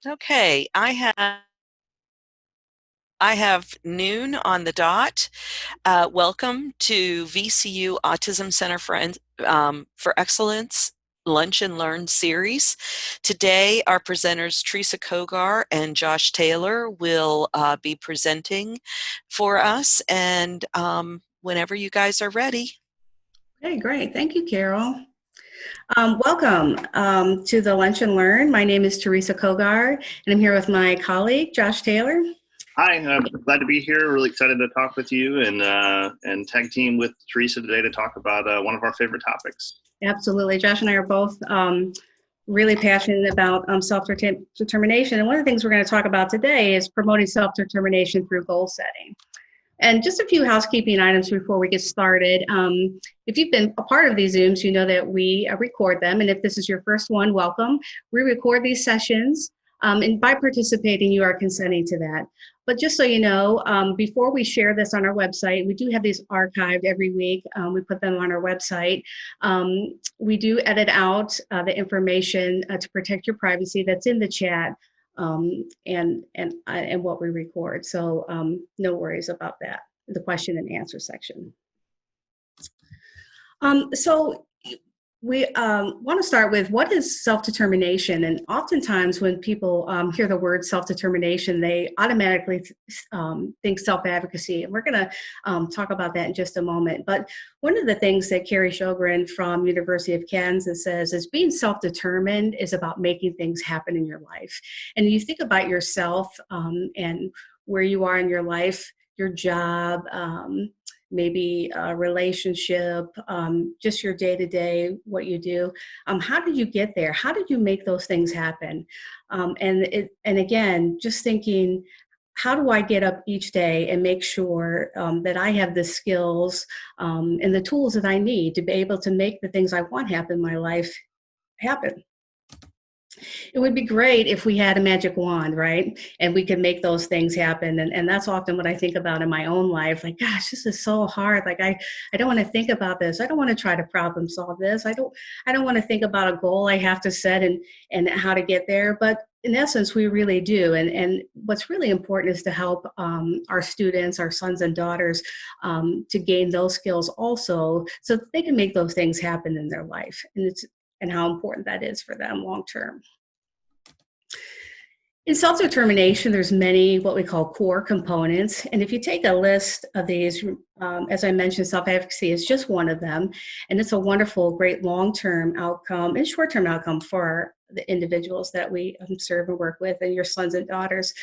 Okay, I have noon on the dot. Welcome to VCU Autism Center for Excellence Lunch and Learn series. Today, our presenters Teresa Kogar and Josh Taylor will be presenting for us, and whenever you guys are ready. Hey, great. Thank you, Carol. Welcome to the Lunch and Learn. My name is Teresa Kogar, and I'm here with my colleague, Josh Taylor. Hi, glad to be here. Really excited to talk with you and tag team with Teresa today to talk about one of our favorite topics. Absolutely. Josh and I are both really passionate about self-determination. And one of the things we're going to talk about today is promoting self-determination through goal setting. And just a few housekeeping items before we get started. If you've been a part of these Zooms, you know that we record them. And if this is your first one, welcome. We record these sessions. And by participating, you are consenting to that. But just so you know, before we share this on our website, we do have these archived every week. We put them on our website. We do edit out the information to protect your privacy that's in the chat. And what we record. So no worries about that, the question and answer section. So we want to start with what is self-determination? And oftentimes when people hear the word self-determination, they automatically think self-advocacy. And we're going to talk about that in just a moment. But one of the things that Carrie Sjogren from University of Kansas says is being self-determined is about making things happen in your life. And you think about yourself and where you are in your life, your job, maybe a relationship, just your day-to-day, what you do. How did you get there? How did you make those things happen? And again, just thinking, how do I get up each day and make sure that I have the skills and the tools that I need to be able to make the things I want happen in my life happen? It would be great if we had a magic wand, right? And we could make those things happen. And that's often what I think about in my own life. Like, gosh, this is so hard. Like, I don't want to think about this. I don't want to try to problem solve this. I don't want to think about a goal I have to set and how to get there. But in essence, we really do. And what's really important is to help our students, our sons and daughters, to gain those skills also so that they can make those things happen in their life. And how important that is for them long term. In self-determination, there's many what we call core components. And if you take a list of these, as I mentioned, self-advocacy is just one of them. And it's a wonderful, great long-term outcome and short-term outcome for the individuals that we serve and work with and your sons and daughters.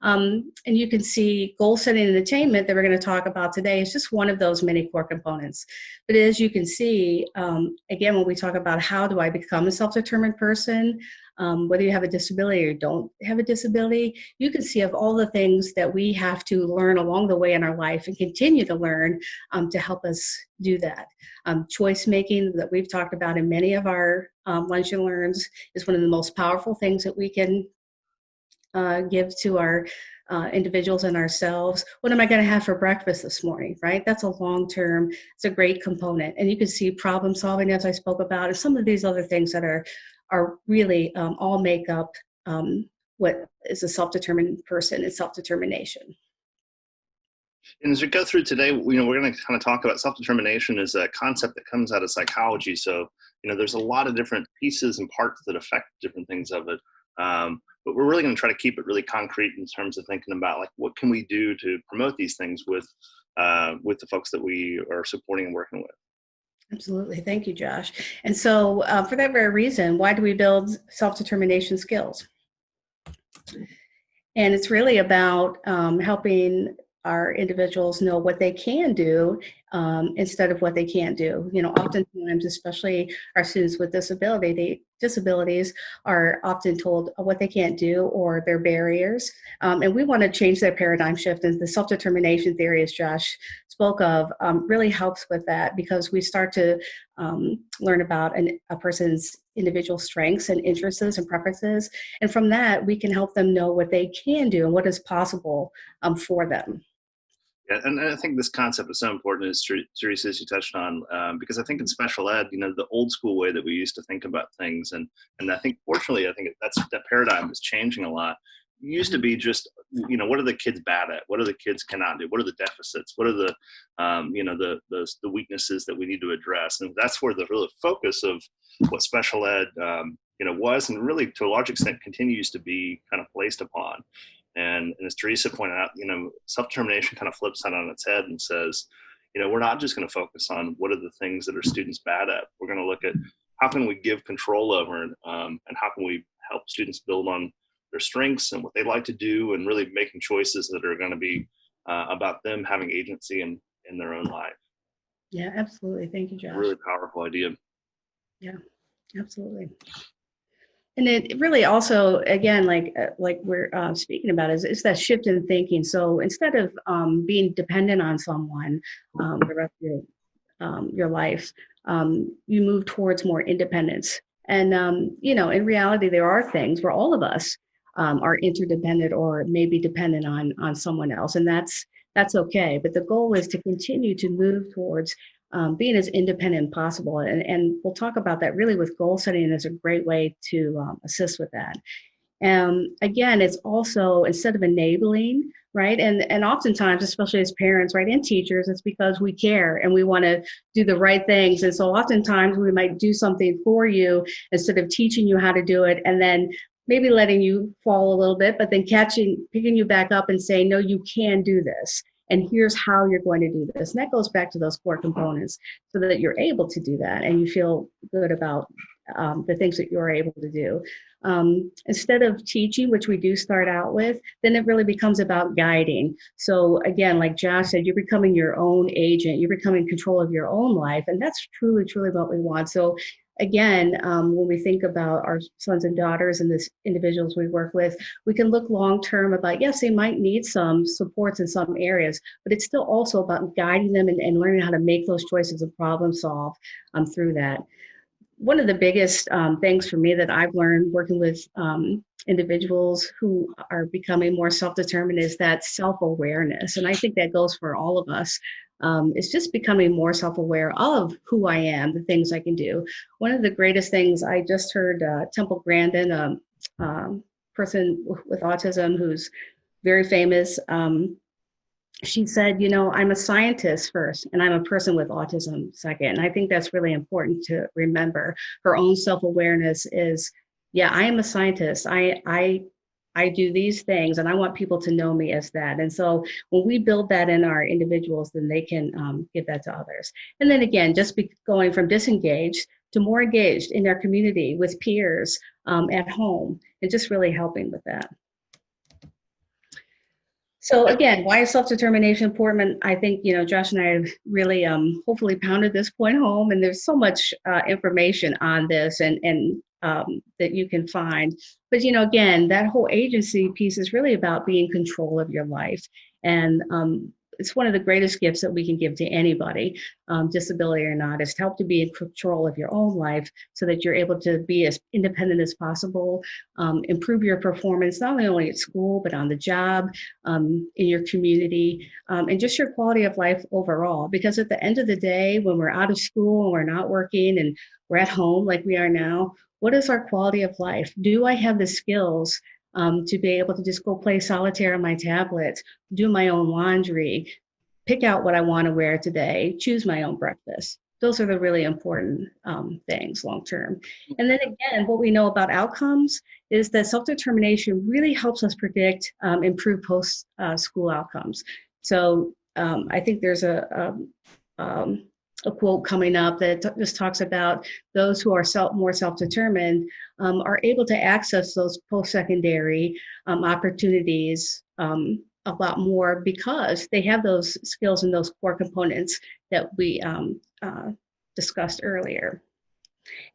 And you can see goal setting and attainment that we're going to talk about today is just one of those many core components. But as you can see, again, when we talk about how do I become a self-determined person, whether you have a disability or don't have a disability, you can see of all the things that we have to learn along the way in our life and continue to learn to help us do that. Choice making that we've talked about in many of our lunch and learns is one of the most powerful things that we can give to our individuals and ourselves. What am I going to have for breakfast this morning, right? That's a long-term, it's a great component. And you can see problem solving, as I spoke about, and some of these other things that are really all make up what is a self-determined person and self-determination. And as we go through today, we're going to kind of talk about self-determination as a concept that comes out of psychology. So, there's a lot of different pieces and parts that affect different things of it. But we're really going to try to keep it really concrete in terms of thinking about like what can we do to promote these things with the folks that we are supporting and working with. Absolutely. Thank you, Josh. And so for that very reason, why do we build self-determination skills? And it's really about helping our individuals know what they can do instead of what they can't do. Oftentimes, especially our students with disabilities are often told what they can't do or their barriers. And we want to change that paradigm shift. And the self-determination theory, as Josh spoke of, really helps with that because we start to learn about a person's individual strengths and interests and preferences. And from that, we can help them know what they can do and what is possible for them. Yeah, and I think this concept is so important, as Teresa, as you touched on, because I think in special ed, the old school way that we used to think about things, and I think fortunately, I think that paradigm is changing a lot. It used to be just, what are the kids bad at? What are the kids cannot do? What are the deficits? What are the weaknesses that we need to address? And that's where the real focus of what special ed, was, and really to a large extent continues to be kind of placed upon. And as Teresa pointed out, self-determination kind of flips that on its head and says, we're not just going to focus on what are the things that are students bad at. We're going to look at how can we give control over, and how can we help students build on their strengths and what they like to do, and really making choices that are going to be about them having agency in their own life. Yeah, absolutely. Thank you, Josh. A really powerful idea. Yeah, absolutely. And it really also, again, like we're speaking about, is that shift in thinking. So instead of being dependent on someone the rest of your life, you move towards more independence. And in reality, there are things where all of us are interdependent or maybe dependent on someone else, and that's okay. But the goal is to continue to move towards being as independent as possible. And we'll talk about that really with goal setting is a great way to assist with that. Again, it's also instead of enabling, right? And oftentimes, especially as parents, right, and teachers, it's because we care and we want to do the right things. And so oftentimes we might do something for you instead of teaching you how to do it, and then maybe letting you fall a little bit, but then picking you back up and saying, no, you can do this. And here's how you're going to do this. And that goes back to those core components so that you're able to do that and you feel good about the things that you're able to do. Instead of teaching, which we do start out with, then it really becomes about guiding. So again, like Josh said, you're becoming your own agent, you're becoming control of your own life. And that's truly, truly what we want. So again, when we think about our sons and daughters and the individuals we work with, we can look long-term about, yes, they might need some supports in some areas, but it's still also about guiding them and learning how to make those choices and problem solve through that. One of the biggest things for me that I've learned working with individuals who are becoming more self-determined is that self-awareness. And I think that goes for all of us. It's just becoming more self-aware of who I am, the things I can do. One of the greatest things I just heard Temple Grandin, a person with autism who's very famous, she said, I'm a scientist first, and I'm a person with autism second. And I think that's really important to remember. Her own self-awareness is, yeah, I am a scientist. I do these things, and I want people to know me as that. And so when we build that in our individuals, then they can give that to others. And then again, just going from disengaged to more engaged in their community with peers at home, and just really helping with that. So again, why is self-determination important? I think, Josh and I have really hopefully pounded this point home, and there's so much information on this and that you can find. But, again, that whole agency piece is really about being in control of your life. And it's one of the greatest gifts that we can give to anybody, disability or not, is to help to be in control of your own life so that you're able to be as independent as possible, improve your performance, not only at school, but on the job, in your community, and just your quality of life overall. Because at the end of the day, when we're out of school and we're not working and we're at home like we are now, what is our quality of life? Do I have the skills to be able to just go play solitaire on my tablet, do my own laundry, pick out what I want to wear today, choose my own breakfast? Those are the really important things long term. And then again, what we know about outcomes is that self-determination really helps us predict improved post-school outcomes. So I think there's a quote coming up that just talks about those who are more self-determined are able to access those post-secondary opportunities a lot more because they have those skills and those core components that we discussed earlier.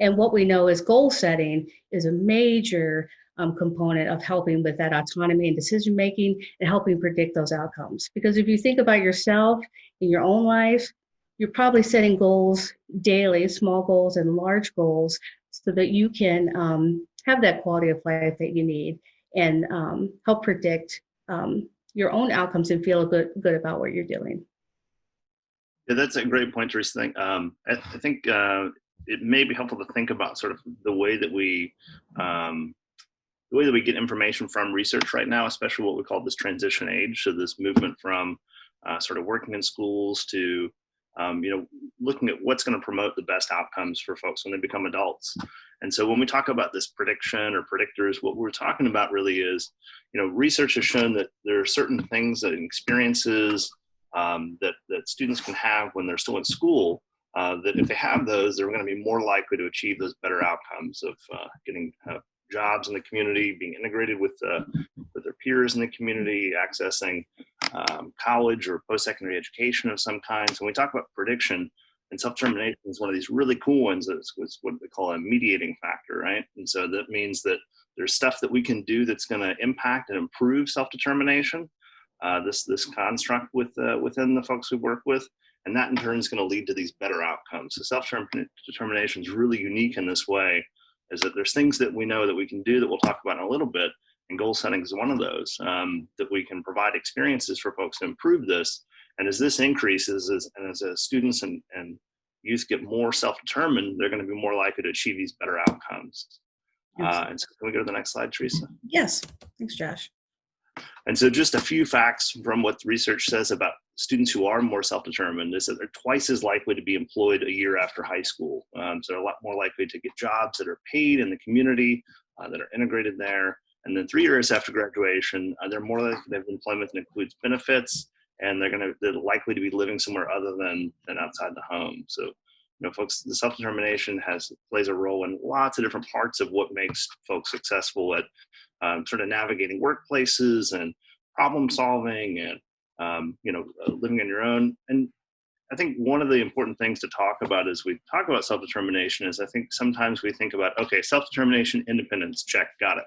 And what we know is goal setting is a major component of helping with that autonomy and decision making and helping predict those outcomes. Because if you think about yourself in your own life, you're probably setting goals daily, small goals and large goals, so that you can have that quality of life that you need and help predict your own outcomes and feel good about what you're doing. Yeah, that's a great point, Teresa. I think it may be helpful to think about sort of the way that we get information from research right now, especially what we call this transition age. So this movement from sort of working in schools to looking at what's going to promote the best outcomes for folks when they become adults. And so when we talk about this prediction or predictors, what we're talking about really is, research has shown that there are certain things and experiences that students can have when they're still in school, that if they have those, they're going to be more likely to achieve those better outcomes of getting jobs in the community, being integrated with their peers in the community, accessing college or post-secondary education of some kind. So when we talk about prediction, and self-determination is one of these really cool ones. It's what we call a mediating factor, right? And so that means that there's stuff that we can do that's going to impact and improve self-determination, this construct within the folks we work with, and that in turn is going to lead to these better outcomes. So self-determination is really unique in this way, is that there's things that we know that we can do that we'll talk about in a little bit, and goal setting is one of those, that we can provide experiences for folks to improve this. And as this increases, as students and youth get more self-determined, they're going to be more likely to achieve these better outcomes. And so can we go to the next slide, Teresa? Yes, thanks, Josh. And so just a few facts from what the research says about students who are more self-determined is that they're twice as likely to be employed a year after high school. So they're a lot more likely to get jobs that are paid in the community, that are integrated there. And then 3 years after graduation, they're more likely to have employment that includes benefits, and they're likely to be living somewhere other than outside the home. So, folks, the self-determination plays a role in lots of different parts of what makes folks successful at sort of navigating workplaces and problem solving and living on your own. And I think one of the important things to talk about as we talk about self-determination is I think sometimes we think about, okay, self-determination, independence, check, got it.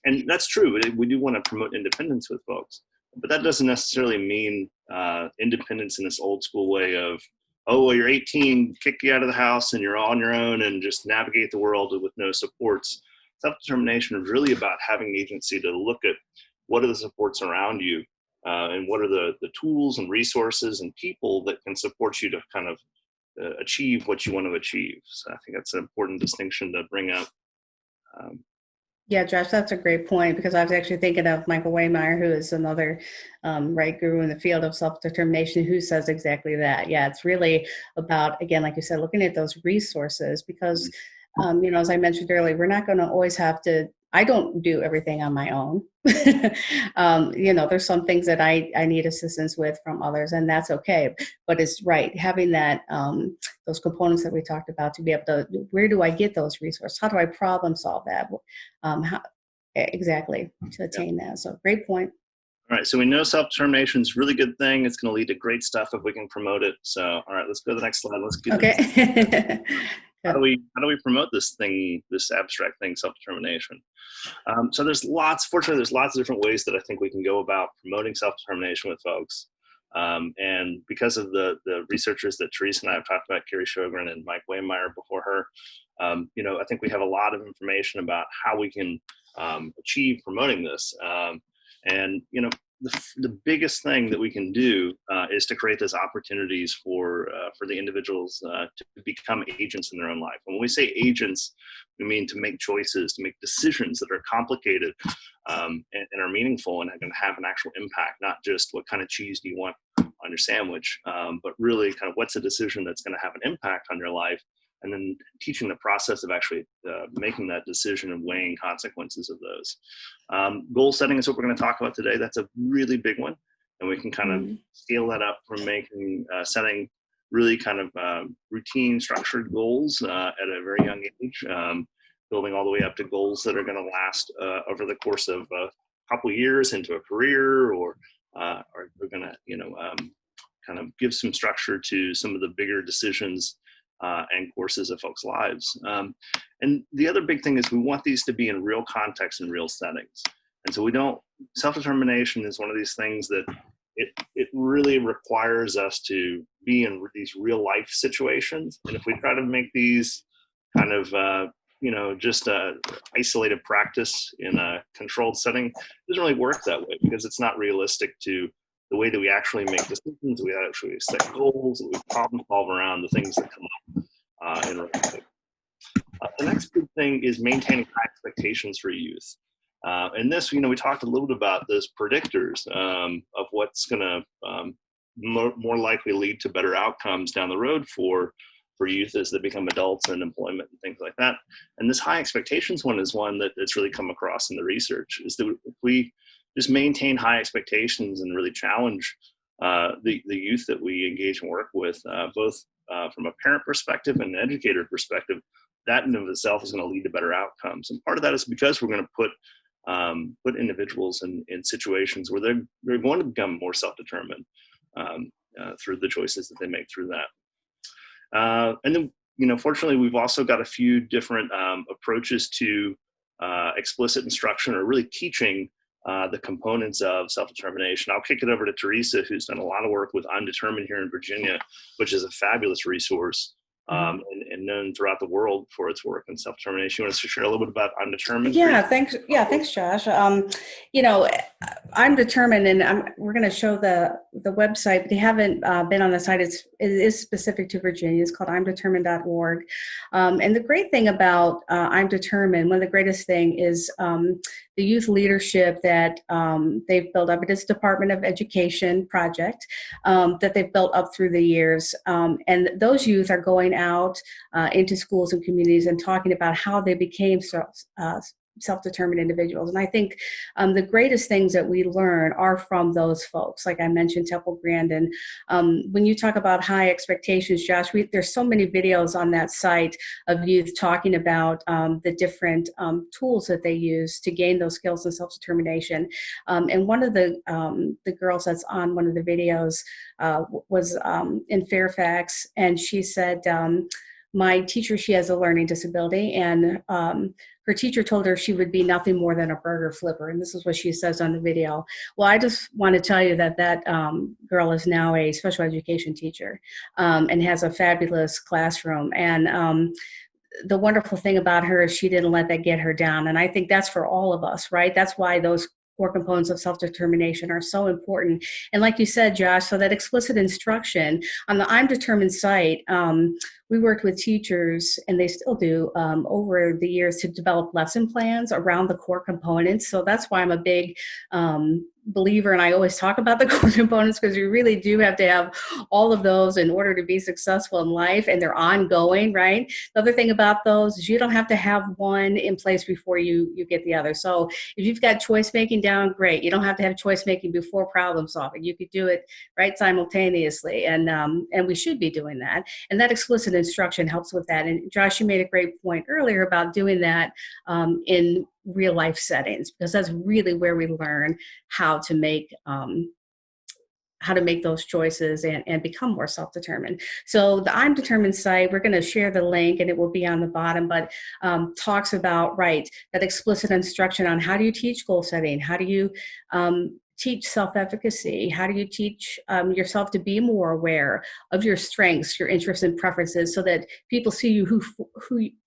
And that's true. We do want to promote independence with folks. But that doesn't necessarily mean independence in this old school way of, oh, well, you're 18, kick you out of the house and you're on your own and just navigate the world with no supports. Self-determination is really about having agency to look at what are the supports around you and what are the tools and resources and people that can support you to kind of achieve what you want to achieve. So I think that's an important distinction to bring up. Yeah, Josh, that's a great point, because I was actually thinking of Michael Waymeyer, who is another guru in the field of self-determination, who says exactly that. Yeah, it's really about, again, like you said, looking at those resources, because, as I mentioned earlier, we're not going to always have to, I don't do everything on my own. There's some things that I need assistance with from others, and that's okay. But it's right, having that, those components that we talked about, to be able to, where do I get those resources? How do I problem solve that? How exactly to attain that? So great point. All right, so we know self-determination is a really good thing. It's going to lead to great stuff if we can promote it. So, all right, let's go to the next slide. Let's get Okay. How do we promote this abstract thing, self-determination? So fortunately, there's lots of different ways that I think we can go about promoting self-determination with folks. And because of the researchers that Teresa and I have talked about, Carrie Sjogren and Mike Waymeyer before her, I think we have a lot of information about how we can achieve promoting this. The biggest thing that we can do is to create those opportunities for the individuals to become agents in their own life. And when we say agents, we mean to make choices, to make decisions that are complicated and are meaningful and are going to have an actual impact, not just what kind of cheese do you want on your sandwich, but really kind of what's a decision that's going to have an impact on your life, and then teaching the process of actually making that decision and weighing consequences of those. Goal setting is what we're going to talk about today. That's a really big one, and we can kind of scale that up from setting really kind of routine, structured goals at a very young age, building all the way up to goals that are going to last over the course of a couple years into a career, or we're going to kind of give some structure to some of the bigger decisions and courses of folks' lives. And the other big thing is we want these to be in real context and real settings. And so self-determination is one of these things that it really requires us to be in these real life situations. And if we try to make these kind of just a isolated practice in a controlled setting, it doesn't really work that way because it's not realistic to the way that we actually make decisions, we actually set goals, we problem solve around the things that come up in real life. The next big thing is maintaining high expectations for youth. And this, we talked a little bit about those predictors of what's going to more likely lead to better outcomes down the road for youth as they become adults and employment and things like that. And this high expectations one is one that's really come across in the research, is that if we just maintain high expectations and really challenge the youth that we engage and work with, both from a parent perspective and an educator perspective, that in of itself is going to lead to better outcomes. And part of that is because we're going to put individuals in situations where they're going to become more self-determined through the choices that they make through that. And then, fortunately, we've also got a few different approaches to explicit instruction, or really teaching the components of self-determination. I'll kick it over to Teresa, who's done a lot of work with I'm Determined here in Virginia, which is a fabulous resource and known throughout the world for its work in self-determination. You want us to share a little bit about I'm Determined? Yeah, thanks. Yeah, thanks, Josh. I'm Determined, and we're going to show the website, but they haven't been on the site. It is specific to Virginia. It's called imdetermined.org. And the great thing about I'm Determined, one of the greatest thing is the youth leadership that they've built up. It is Department of Education project that they've built up through the years. And those youth are going out into schools and communities and talking about how they became self-determined individuals. And I think the greatest things that we learn are from those folks. Like I mentioned, Temple Grandin. When you talk about high expectations, Josh, there's so many videos on that site of youth talking about the different tools that they use to gain those skills and self-determination. And one of the girls that's on one of the videos was in Fairfax, and she said, my teacher, she has a learning disability, and her teacher told her she would be nothing more than a burger flipper. And this is what she says on the video. Well, I just want to tell you that girl is now a special education teacher and has a fabulous classroom. And the wonderful thing about her is she didn't let that get her down. And I think that's for all of us, right? That's why those core components of self-determination are so important. And like you said, Josh, so that explicit instruction on the I'm Determined site, we worked with teachers, and they still do, over the years, to develop lesson plans around the core components. So that's why I'm a big believer, and I always talk about the core components, because you really do have to have all of those in order to be successful in life, and they're ongoing, right? The other thing about those is you don't have to have one in place before you get the other. So if you've got choice making down, great. You don't have to have choice making before problem solving. You could do it right simultaneously, and we should be doing that. And that explicit instruction helps with that. And Josh, you made a great point earlier about doing that in real life settings, because that's really where we learn how to make those choices and become more self-determined. So the I'm Determined site, we're going to share the link, and it will be on the bottom, but talks about, right, that explicit instruction on how do you teach goal setting, how do you teach self-efficacy, how do you teach yourself to be more aware of your strengths, your interests and preferences, so that people see you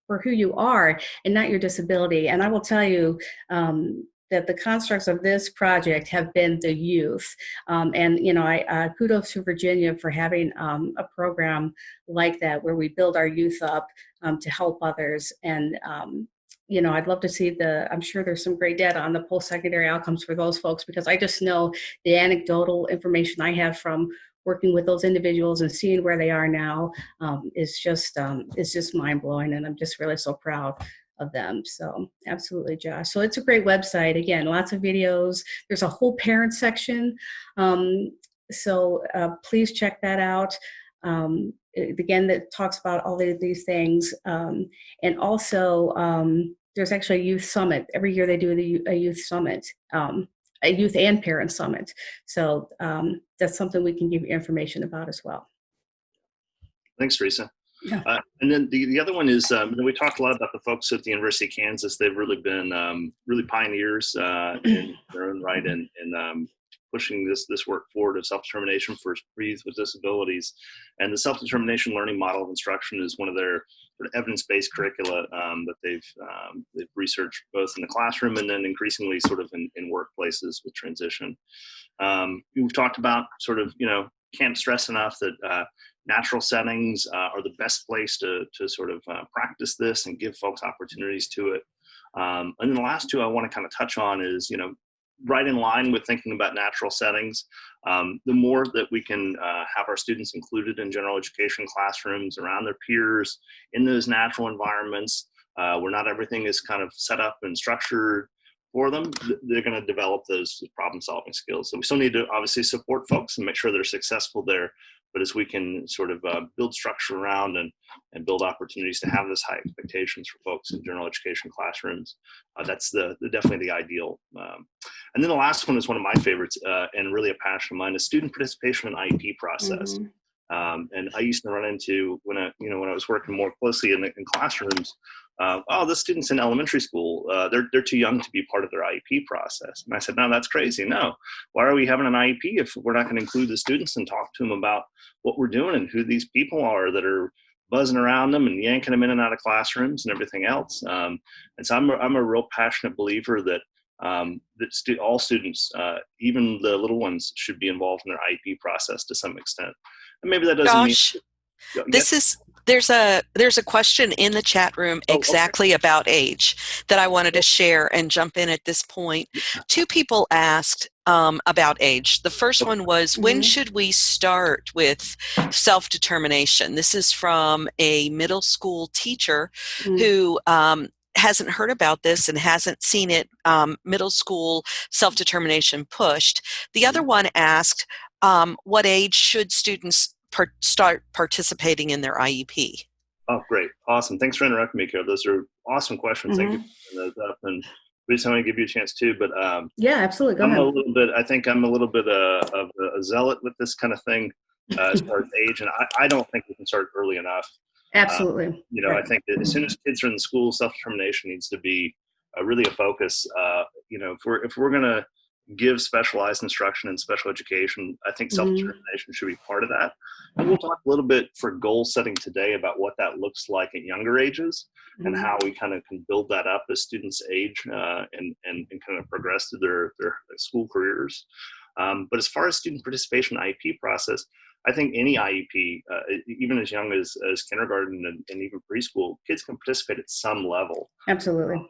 for who you are and not your disability. And I will tell you that the constructs of this project have been the youth. And, I kudos to Virginia for having a program like that, where we build our youth up to help others. And, I'd love to see I'm sure there's some great data on the post-secondary outcomes for those folks, because I just know the anecdotal information I have from working with those individuals and seeing where they are now is just mind-blowing. And I'm just really so proud of them. So absolutely, Josh. So it's a great website. Again, lots of videos. There's a whole parent section. So please check that out. Again, that talks about all of these things. And also, there's actually a youth summit. Every year they do a youth summit, a youth and parent summit. So that's something we can give you information about as well. Thanks, Teresa. Yeah. And then the other one is, we talked a lot about the folks at the University of Kansas. They've really been really pioneers in their own right in pushing this work forward of self-determination for youth with disabilities. And the self-determination learning model of instruction is one of their sort of evidence-based curricula that they've researched both in the classroom and then increasingly sort of in workplaces with transition. We've talked about sort of, can't stress enough that natural settings are the best place to sort of practice this and give folks opportunities to it. And then the last two I want to kind of touch on is, right in line with thinking about natural settings, the more that we can have our students included in general education classrooms around their peers in those natural environments, where not everything is kind of set up and structured for them, they're going to develop those problem solving skills. So we still need to obviously support folks and make sure they're successful there. But as we can sort of build structure around and build opportunities to have those high expectations for folks in general education classrooms, that's definitely the ideal. And then the last one is one of my favorites and really a passion of mine is student participation in IEP process. Mm-hmm. And I used to run into when I was working more closely in classrooms. The students in elementary school, they're too young to be part of their IEP process. And I said, no, that's crazy. No, why are we having an IEP if we're not going to include the students and talk to them about what we're doing and who these people are that are buzzing around them and yanking them in and out of classrooms and everything else. And so I'm a real passionate believer that all students, even the little ones, should be involved in their IEP process to some extent. And maybe that doesn't mean. Josh, Yes? there's a question in the chat room exactly about age that I wanted to share and jump in at this point. Two people asked about age. The first one was, when should we start with self-determination? This is from a middle school teacher who hasn't heard about this and hasn't seen it, middle school self-determination pushed. The other one asked, what age should students start participating in their IEP? Oh, great. Awesome. Thanks for interrupting me, Carol. Those are awesome questions. Thank you for bringing those up. And we just want to give you a chance too, but yeah, absolutely. Go ahead. I think I'm a little bit of a zealot with this kind of thing as far as age. And I don't think we can start early enough. Absolutely. I think that as soon as kids are in the school, self-determination needs to be really a focus. If we're going to give specialized instruction and special education, I think self-determination should be part of that. And we'll talk a little bit for goal setting today about what that looks like at younger ages and how we kind of can build that up as students age and kind of progress through their school careers. But as far as student participation in the IEP process, I think any IEP, even as young as kindergarten and even preschool, kids can participate at some level. Absolutely.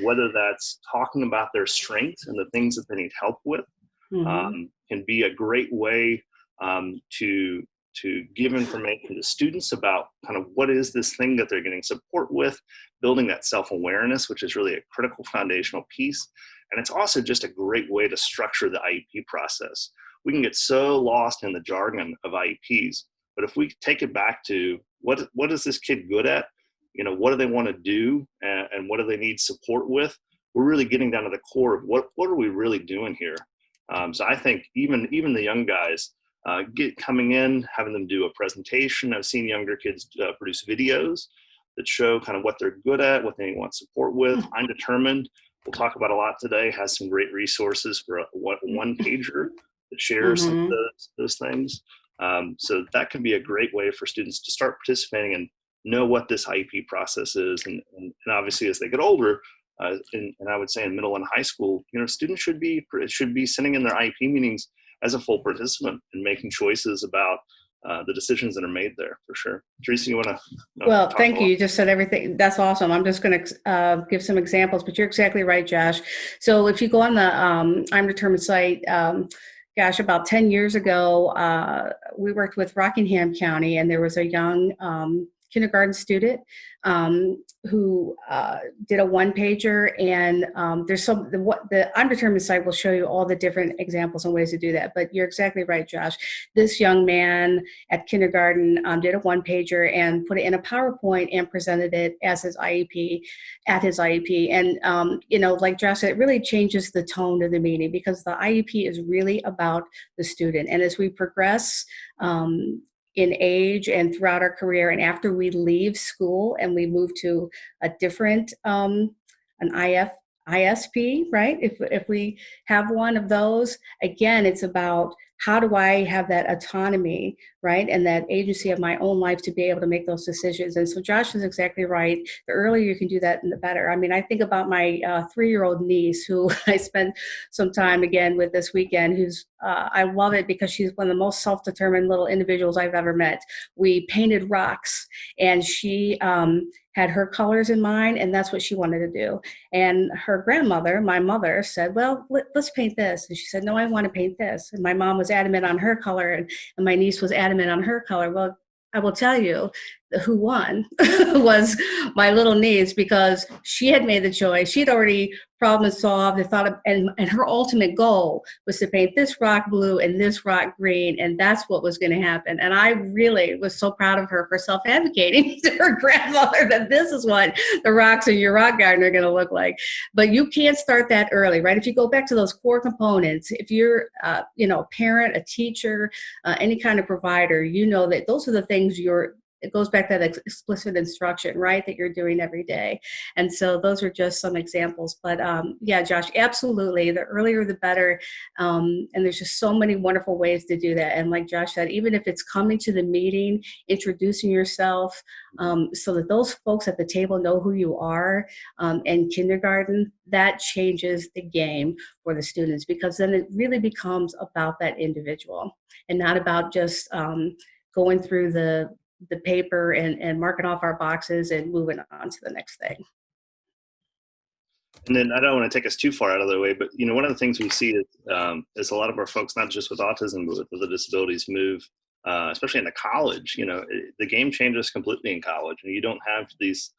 Whether that's talking about their strengths and the things that they need help with, can be a great way to give information to students about kind of what is this thing that they're getting support with, building that self-awareness, which is really a critical foundational piece. And it's also just a great way to structure the IEP process. We can get so lost in the jargon of IEPs, but if we take it back to what is this kid good at, what do they want to do, and what do they need support with, we're really getting down to the core of what are we really doing here. So I think even the young guys coming in, having them do a presentation. I've seen younger kids produce videos that show kind of what they're good at, what they want support with. I'm Determined, we'll talk about a lot today, has some great resources for a one pager that shares some of those things. So that can be a great way for students to start participating and know what this IEP process is. And obviously as they get older, and I would say in middle and high school, students should be sitting in their IEP meetings as a full participant and making choices about the decisions that are made there, for sure. Teresa, you want to? Well, thank you. You just said everything. That's awesome. I'm just going to give some examples, but you're exactly right, Josh. So if you go on the I'm Determined site, about 10 years ago, we worked with Rockingham County, and there was a young kindergarten student who did a one-pager, and there's the I'm Determined site will show you all the different examples and ways to do that. But you're exactly right, Josh. This young man at kindergarten did a one-pager and put it in a PowerPoint and presented it as his IEP at his IEP. And like Josh said, it really changes the tone of the meeting, because the IEP is really about the student. And as we progress, in age and throughout our career. And after we leave school and we move to a different, an ISP, right? If we have one of those, again, it's about how do I have that autonomy, right? And that agency of my own life to be able to make those decisions. And so Josh is exactly right. The earlier you can do that, the better. I mean, I think about my 3-year-old niece who I spent some time again with this weekend, who's, I love it because she's one of the most self-determined little individuals I've ever met. We painted rocks and she had her colors in mind, and that's what she wanted to do. And her grandmother, my mother, said, well, let's paint this. And she said, no, I want to paint this. And my mom was adamant on her color, and my niece was adamant on her color. Well, I will tell you who won was my little niece, because she had made the choice. She'd already problem solved and thought of, and her ultimate goal was to paint this rock blue and this rock green, and that's what was going to happen. And I really was so proud of her for self-advocating to her grandmother that this is what the rocks in your rock garden are going to look like. But you can't start that early, right? If you go back to those core components, if you're a parent, a teacher, any kind of provider, you know that those are the things it goes back to that explicit instruction, right, that you're doing every day. And so those are just some examples. But yeah, Josh, absolutely. The earlier, the better. And there's just so many wonderful ways to do that. And like Josh said, even if it's coming to the meeting, introducing yourself, so that those folks at the table know who you are, in kindergarten, that changes the game for the students, because then it really becomes about that individual and not about just going through the paper and marking off our boxes and moving on to the next thing. And then I don't want to take us too far out of the way, but one of the things we see is a lot of our folks, not just with autism, but with other disabilities, move, especially into college. The game changes completely in college, and you don't have these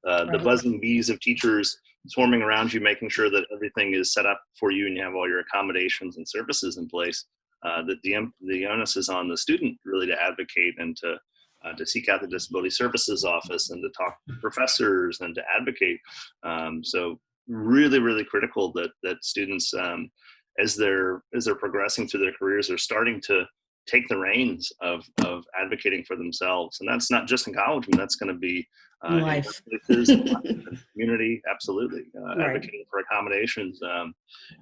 the buzzing bees of teachers swarming around you, making sure that everything is set up for you and you have all your accommodations and services in place. That the onus is on the student really to advocate and to seek out the disability services office and to talk to professors and to advocate. So really, really critical that students, as they're progressing through their careers, are starting to take the reins of advocating for themselves. And that's not just in college, but that's going to be in workplaces, community, absolutely. Advocating for accommodations.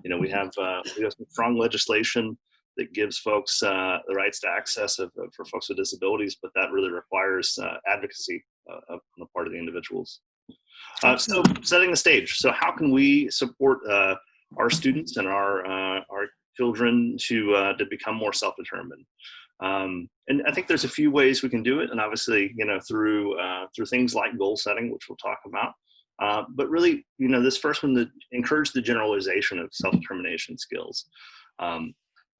We have some strong legislation that gives folks the rights to access for folks with disabilities, but that really requires advocacy on the part of the individuals. So setting the stage. So how can we support our students and our children to become more self-determined? And I think there's a few ways we can do it, and obviously, through things like goal setting, which we'll talk about. But really, this first one, that encourage the generalization of self-determination skills.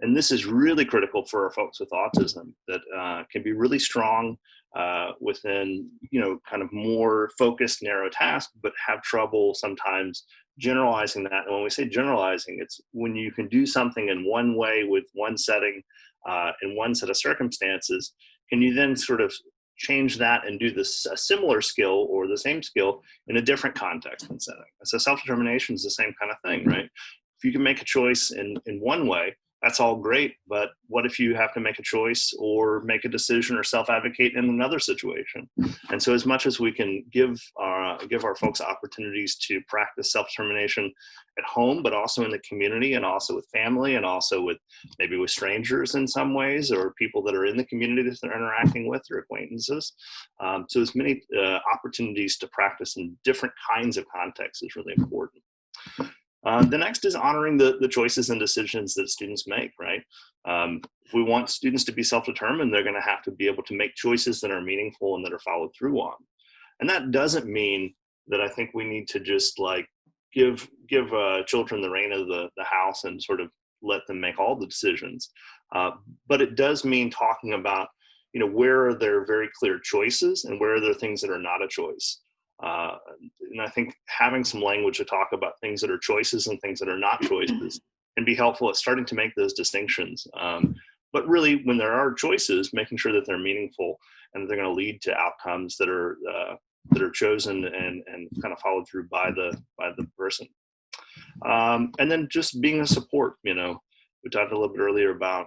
And this is really critical for our folks with autism that can be really strong within, kind of more focused, narrow tasks, but have trouble sometimes generalizing that. And when we say generalizing, it's when you can do something in one way with one setting, in one set of circumstances, can you then sort of change that and do a similar skill or the same skill in a different context and setting? So self-determination is the same kind of thing, right? If you can make a choice in one way, that's all great, but what if you have to make a choice or make a decision or self-advocate in another situation? And so as much as we can give our folks opportunities to practice self-determination at home, but also in the community and also with family and also with maybe with strangers in some ways, or people that are in the community that they're interacting with or acquaintances. So as many opportunities to practice in different kinds of contexts is really important. The next is honoring the choices and decisions that students make, right? If we want students to be self-determined, they're going to have to be able to make choices that are meaningful and that are followed through on. And that doesn't mean that I think we need to just give children the reign of the house and sort of let them make all the decisions. But it does mean talking about, where are there very clear choices and where are there things that are not a choice. And I think having some language to talk about things that are choices and things that are not choices can be helpful at starting to make those distinctions. But really, when there are choices, making sure that they're meaningful and that they're going to lead to outcomes that are chosen and kind of followed through by the person. And then just being a support, we talked a little bit earlier about,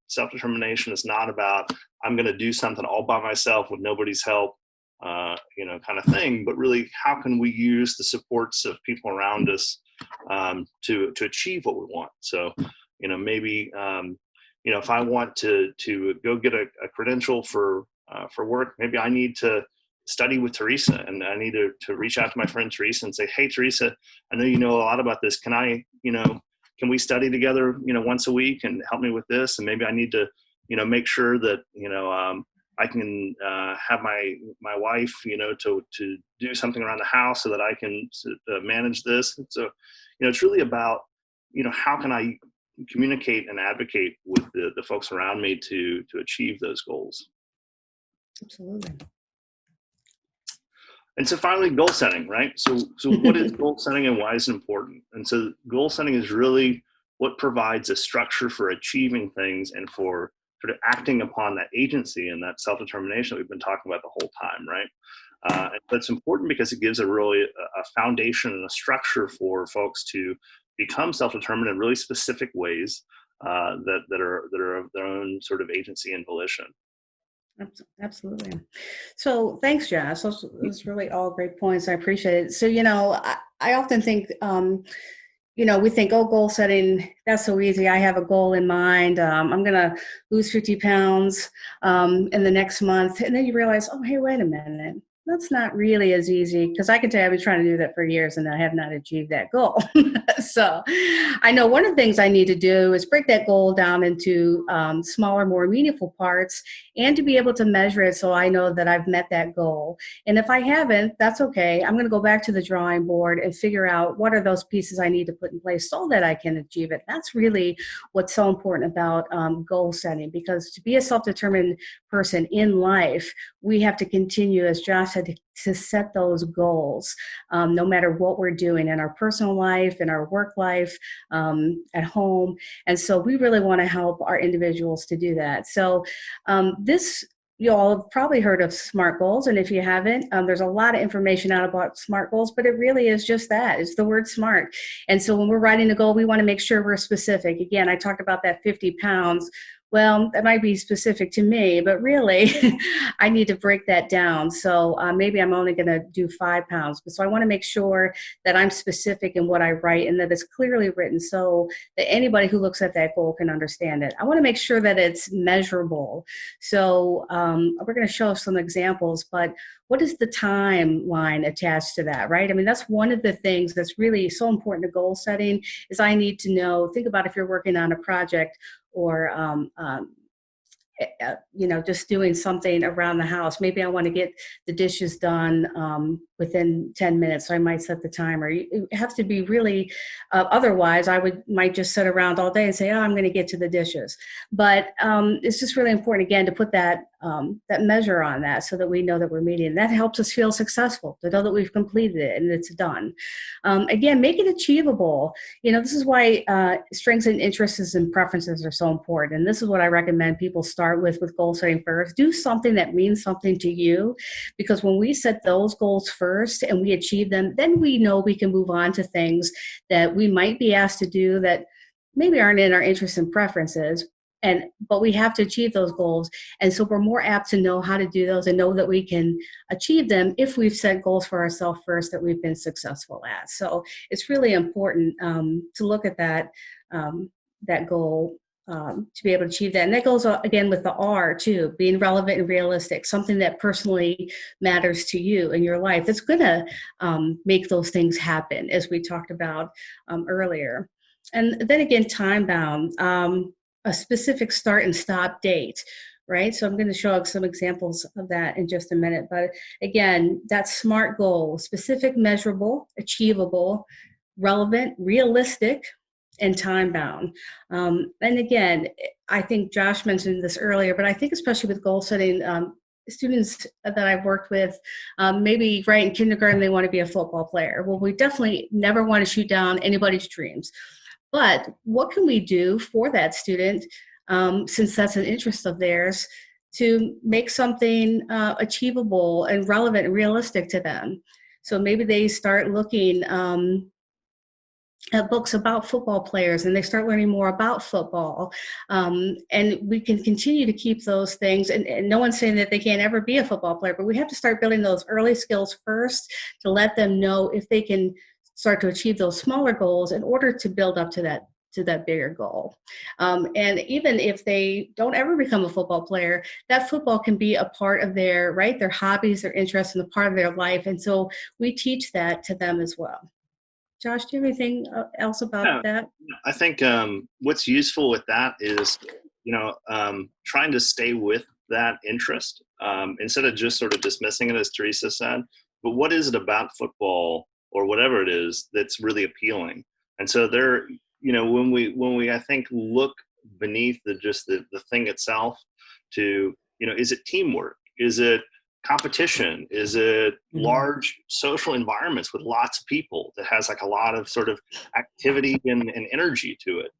self-determination is not about, I'm going to do something all by myself with nobody's help, kind of thing, but really how can we use the supports of people around us to achieve what we want. So, maybe, if I want to go get a credential for work, maybe I need to study with Teresa, and I need to reach out to my friend Teresa and say, hey, Teresa, I know you know a lot about this. Can we study together, once a week and help me with this? And maybe I need to, make sure that, I can have my wife, to do something around the house so that I can manage this. And so, it's really about, how can I communicate and advocate with the folks around me to achieve those goals. Absolutely. And so finally, goal setting, right? So what is goal setting and why is it important? And so goal setting is really what provides a structure for achieving things and for sort of acting upon that agency and that self-determination that we've been talking about the whole time, right? And that's important because it gives a foundation and a structure for folks to become self-determined in really specific ways that are of their own sort of agency and volition. Absolutely. So thanks, Josh. Those really all great points. I appreciate it. So, I often think, we think, oh, goal setting, that's so easy. I have a goal in mind. I'm going to lose 50 pounds in the next month. And then you realize, oh, hey, wait a minute. That's not really as easy, because I can tell you I've been trying to do that for years and I have not achieved that goal. So I know one of the things I need to do is break that goal down into smaller, more meaningful parts, and to be able to measure it so I know that I've met that goal. And if I haven't, that's okay. I'm going to go back to the drawing board and figure out what are those pieces I need to put in place so that I can achieve it. That's really what's so important about goal setting, because to be a self-determined person in life, we have to continue, as Josh said, to set those goals, no matter what we're doing in our personal life, in our work life, at home. And so we really want to help our individuals to do that. So you all have probably heard of SMART goals. And if you haven't, there's a lot of information out about SMART goals, but it really is just that. It's the word SMART. And so when we're writing a goal, we want to make sure we're specific. Again, I talked about that 50 pounds. Well, that might be specific to me, but really I need to break that down. So maybe I'm only going to do 5 pounds. So I want to make sure that I'm specific in what I write and that it's clearly written so that anybody who looks at that goal can understand it. I want to make sure that it's measurable. So we're going to show some examples, but what is the timeline attached to that, right? I mean, that's one of the things that's really so important to goal setting is I need to know, think about if you're working on a project or just doing something around the house. Maybe I want to get the dishes done within 10 minutes, so I might set the timer. You have to be really, otherwise I might just sit around all day and say, oh, I'm going to get to the dishes. But it's just really important, again, to put that measure on that so that we know that we're meeting. And that helps us feel successful, to know that we've completed it and it's done. Again, make it achievable. This is why strengths and interests and preferences are so important. And this is what I recommend people start with goal setting first. Do something that means something to you, because when we set those goals first and we achieve them, then we know we can move on to things that we might be asked to do that maybe aren't in our interests and preferences. But we have to achieve those goals. And so we're more apt to know how to do those and know that we can achieve them if we've set goals for ourselves first that we've been successful at. So it's really important to look at that goal to be able to achieve that. And that goes again with the R too, being relevant and realistic, something that personally matters to you in your life. That's going to make those things happen, as we talked about earlier. And then again, time bound. A specific start and stop date, right? So I'm going to show some examples of that in just a minute. But again, that SMART goal: specific, measurable, achievable, relevant, realistic, and time bound. And again, I think Josh mentioned this earlier, but I think especially with goal setting, students that I've worked with, maybe right in kindergarten, they want to be a football player. Well, we definitely never want to shoot down anybody's dreams. But what can we do for that student, since that's an interest of theirs, to make something achievable and relevant and realistic to them? So maybe they start looking books about football players, and they start learning more about football. And we can continue to keep those things. And no one's saying that they can't ever be a football player, but we have to start building those early skills first to let them know if they can start to achieve those smaller goals in order to build up to that bigger goal. And even if they don't ever become a football player, that football can be a part of their hobbies, their interests, and a part of their life. And so we teach that to them as well. Josh, do you have anything else about Yeah, that? I think what's useful with that is, trying to stay with that interest instead of just sort of dismissing it, as Teresa said. But what is it about football or whatever it is that's really appealing? And so there, when we I think look beneath the thing itself to, is it teamwork? Is it competition? Is it large social environments with lots of people that has like a lot of sort of activity and energy to it?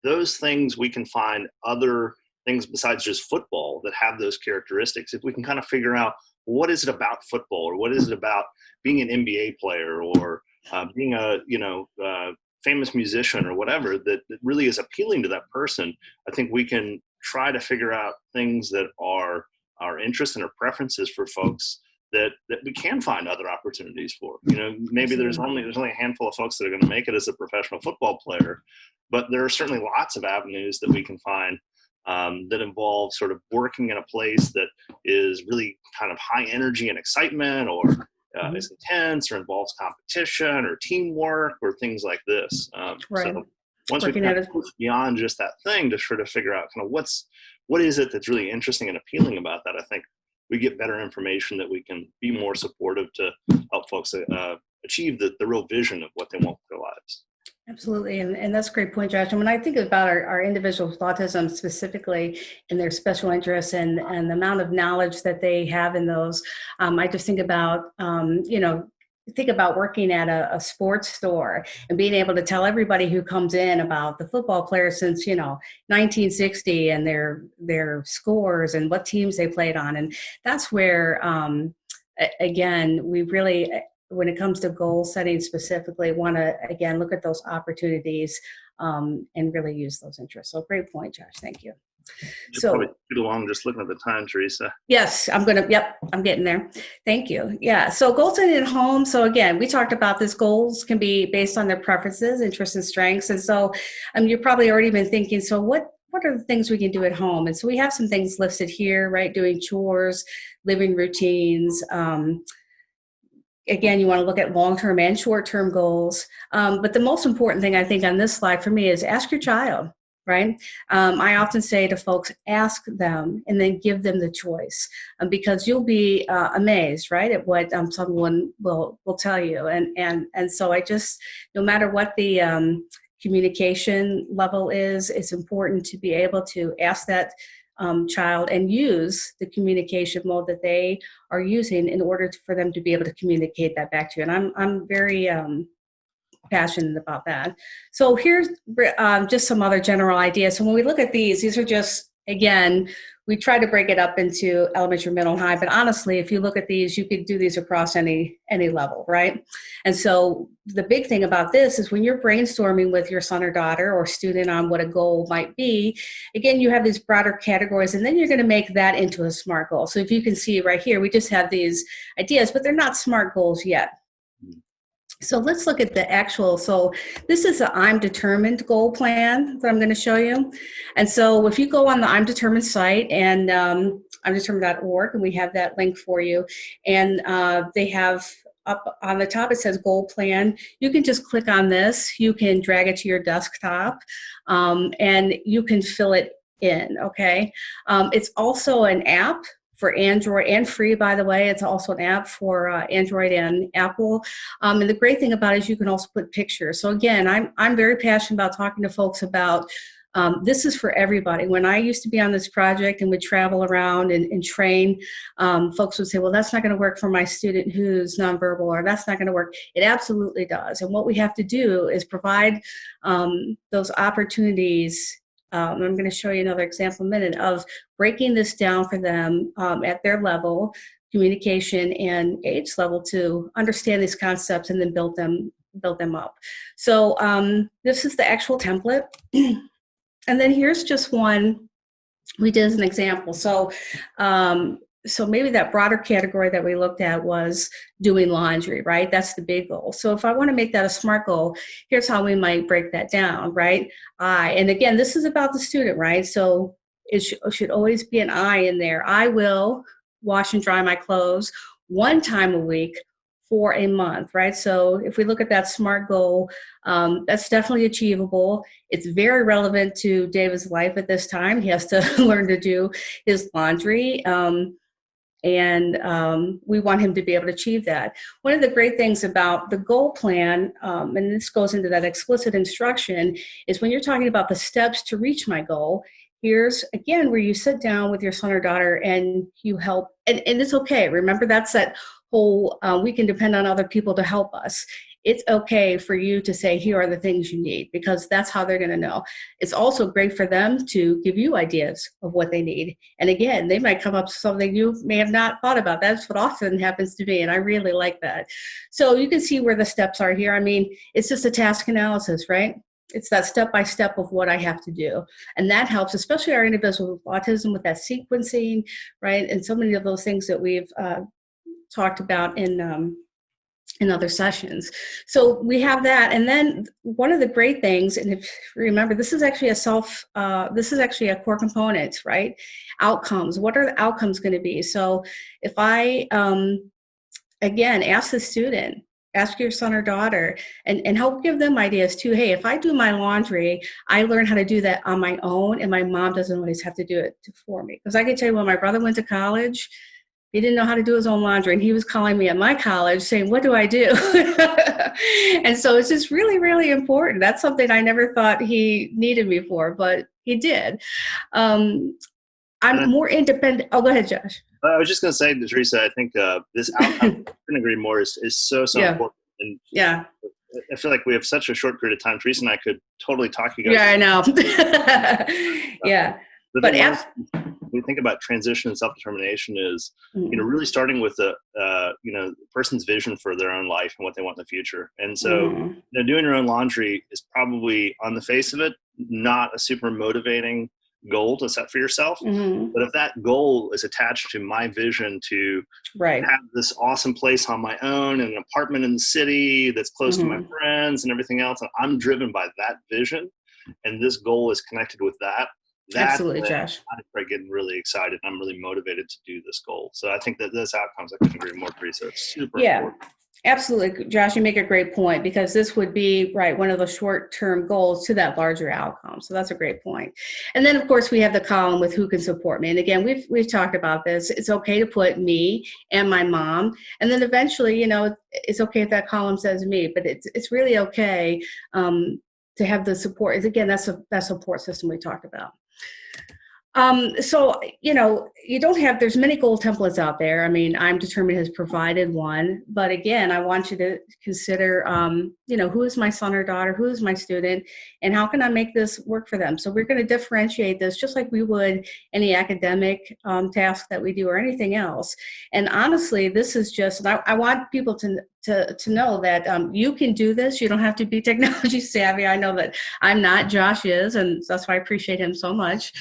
Those things, we can find other things besides just football that have those characteristics. If we can kind of figure out what is it about football, or what is it about being an NBA player, or being a famous musician or whatever that really is appealing to that person, I think we can try to figure out things that are our interests and our preferences for folks that we can find other opportunities for. Maybe there's only a handful of folks that are going to make it as a professional football player, but there are certainly lots of avenues that we can find that involve sort of working in a place that is really kind of high energy and excitement, or is intense, or involves competition or teamwork or things like this. Right. So once we Working kind at of push beyond just that thing to sort of figure out kind of what is it that's really interesting and appealing about that, I think we get better information that we can be more supportive to help folks achieve the real vision of what they want for their lives. Absolutely. And that's a great point, Josh. And when I think about our individuals with autism specifically and their special interests and the amount of knowledge that they have in those, I just think about, think about working at a sports store and being able to tell everybody who comes in about the football players since 1960 and their scores and what teams they played on. And that's where again, we really, when it comes to goal setting specifically, want to again look at those opportunities and really use those interests. So great point, Josh. Thank you. You're So probably too long just looking at the time, Teresa. yes, I'm getting there. Thank you. Yeah. So goal setting at home. So again, we talked about this. Goals can be based on their preferences, interests, and strengths. And so you've probably already been thinking, so what are the things we can do at home? And so we have some things listed here, right? Doing chores, living routines. Again, you want to look at long-term and short-term goals. But the most important thing I think on this slide for me is ask your child. Right? I often say to folks, ask them and then give them the choice because you'll be amazed, right, at what someone will tell you. And so I just, no matter what the communication level is, it's important to be able to ask that child and use the communication mode that they are using in order for them to be able to communicate that back to you. And I'm very passionate about that. So here's just some other general ideas. So when we look at these are just, again, we try to break it up into elementary, middle, and high. But honestly, if you look at these, you could do these across any level, right? And so the big thing about this is when you're brainstorming with your son or daughter or student on what a goal might be, again, you have these broader categories, and then you're going to make that into a SMART goal. So if you can see right here, we just have these ideas, but they're not SMART goals yet. So let's look at the actual, so this is the I'm Determined goal plan that I'm going to show you. And so if you go on the I'm Determined site and imdetermined.org, and we have that link for you, and they have up on the top, it says goal plan. You can just click on this. You can drag it to your desktop and you can fill it in, okay? It's also an app for Android and free, by the way. It's also an app for Android and Apple. And the great thing about it is you can also put pictures. So again, I'm very passionate about talking to folks about this is for everybody. When I used to be on this project and would travel around and train, folks would say, well, that's not going to work for my student who's nonverbal, or that's not going to work. It absolutely does. And what we have to do is provide those opportunities. I'm going to show you another example in a minute of breaking this down for them at their level, communication and age level, to understand these concepts and then build them build them up. So this is the actual template. And then here's just one we did as an example. So maybe that broader category that we looked at was doing laundry, right? That's the big goal. So if I want to make that a SMART goal, here's how we might break that down, right? And again, this is about the student, right? So it should always be an I in there. I will wash and dry my clothes 1 time a week for a month, right? So if we look at that SMART goal, that's definitely achievable. It's very relevant to David's life at this time. He has to learn to do his laundry. And we want him to be able to achieve that. One of the great things about the goal plan, and this goes into that explicit instruction, is when you're talking about the steps to reach my goal, here's, again, where you sit down with your son or daughter and you help, and it's okay. Remember, that's that whole, we can depend on other people to help us. It's okay for you to say, here are the things you need, because that's how they're going to know. It's also great for them to give you ideas of what they need. And again, they might come up with something you may have not thought about. That's what often happens to me, and I really like that. So you can see where the steps are here. I mean, it's just a task analysis, right? It's that step-by-step of what I have to do. And that helps, especially our individuals with autism, with that sequencing, right? And so many of those things that we've talked about in other sessions. So we have that. And then one of the great things, and if you remember, this is actually a core component, right? Outcomes. What are the outcomes going to be? So if I, again, ask the student, ask your son or daughter, and help give them ideas too. Hey, if I do my laundry, I learn how to do that on my own, and my mom doesn't always have to do it for me. Because I can tell you, when my brother went to college, he didn't know how to do his own laundry, and he was calling me at my college saying, what do I do? And so it's just really, really important. That's something I never thought he needed me for, but he did. I'm more independent. Oh, go ahead, Josh. I was just going to say, Teresa, I think this outcome, I couldn't agree more, is so important. And yeah. I feel like we have such a short period of time. Teresa and I could totally talk you guys. Yeah, I know. Yeah. But when you think about transition and self-determination is, really starting with the, person's vision for their own life and what they want in the future. And so, doing your own laundry is probably, on the face of it, not a super motivating goal to set for yourself. But if that goal is attached to my vision to have this awesome place on my own, and an apartment in the city that's close to my friends and everything else, and I'm driven by that vision, and this goal is connected with that, absolutely, Josh. I'm getting really excited. I'm really motivated to do this goal. So I think that this outcomes, I couldn't agree more, Teresa. It's super important. Absolutely, Josh, you make a great point, because this would be, right, one of the short-term goals to that larger outcome. So that's a great point. And then, of course, we have the column with who can support me. And again, we've talked about this. It's okay to put me and my mom. And then eventually, it's okay if that column says me, but it's really okay to have the support. Again, that's that support system we talked about. So, you don't have, there's many goal templates out there. I mean, I'm Determined has provided one, but again, I want you to consider, who is my son or daughter, who is my student, and how can I make this work for them? So we're going to differentiate this just like we would any academic task that we do or anything else. And honestly, this is just, I want people to know that you can do this. You don't have to be technology savvy. I know that I'm not, Josh is, and that's why I appreciate him so much.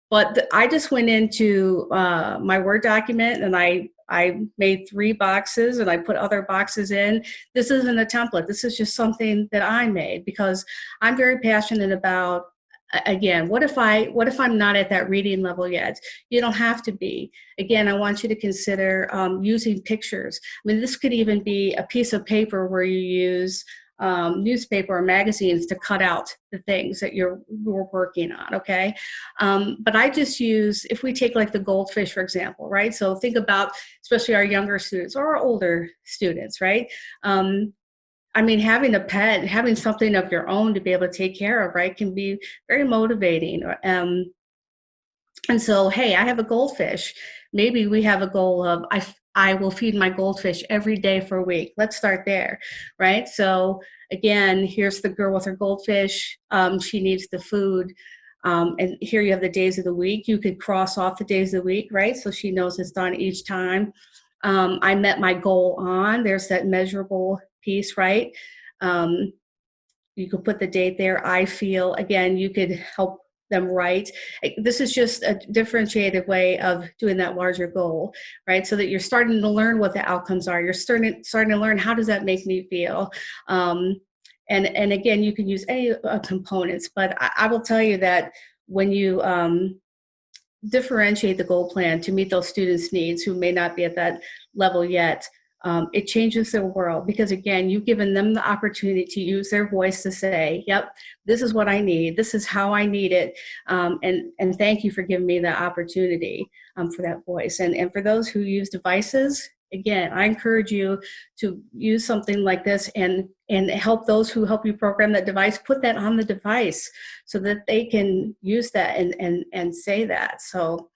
But I just went into my Word document, and I made 3 boxes, and I put other boxes in. This isn't a template. This is just something that I made, because I'm very passionate about, again, what if I'm not at that reading level yet? You don't have to be. Again, I want you to consider using pictures. I mean, this could even be a piece of paper where you use newspaper or magazines to cut out the things that you're working on, okay? But I just use, if we take like the goldfish, for example, right? So think about, especially our younger students or our older students, right? I mean, having a pet, having something of your own to be able to take care of, right, can be very motivating. And so, hey, I have a goldfish. Maybe we have a goal of, I will feed my goldfish every day for a week. Let's start there, right? So again, here's the girl with her goldfish. She needs the food. And here you have the days of the week. You could cross off the days of the week, right? So she knows it's done each time. I met my goal on. There's that measurable piece, right? You could put the date there. I feel, again, you could help them write. This is just a differentiated way of doing that larger goal, right? So that you're starting to learn what the outcomes are. You're starting to learn, how does that make me feel? And again, you can use any components, but I will tell you that when you differentiate the goal plan to meet those students' needs who may not be at that level yet, it changes their world, because again, you've given them the opportunity to use their voice to say, yep, this is what I need, this is how I need it, and thank you for giving me the opportunity for that voice. And for those who use devices, again, I encourage you to use something like this and help those who help you program that device, put that on the device so that they can use that and say that. So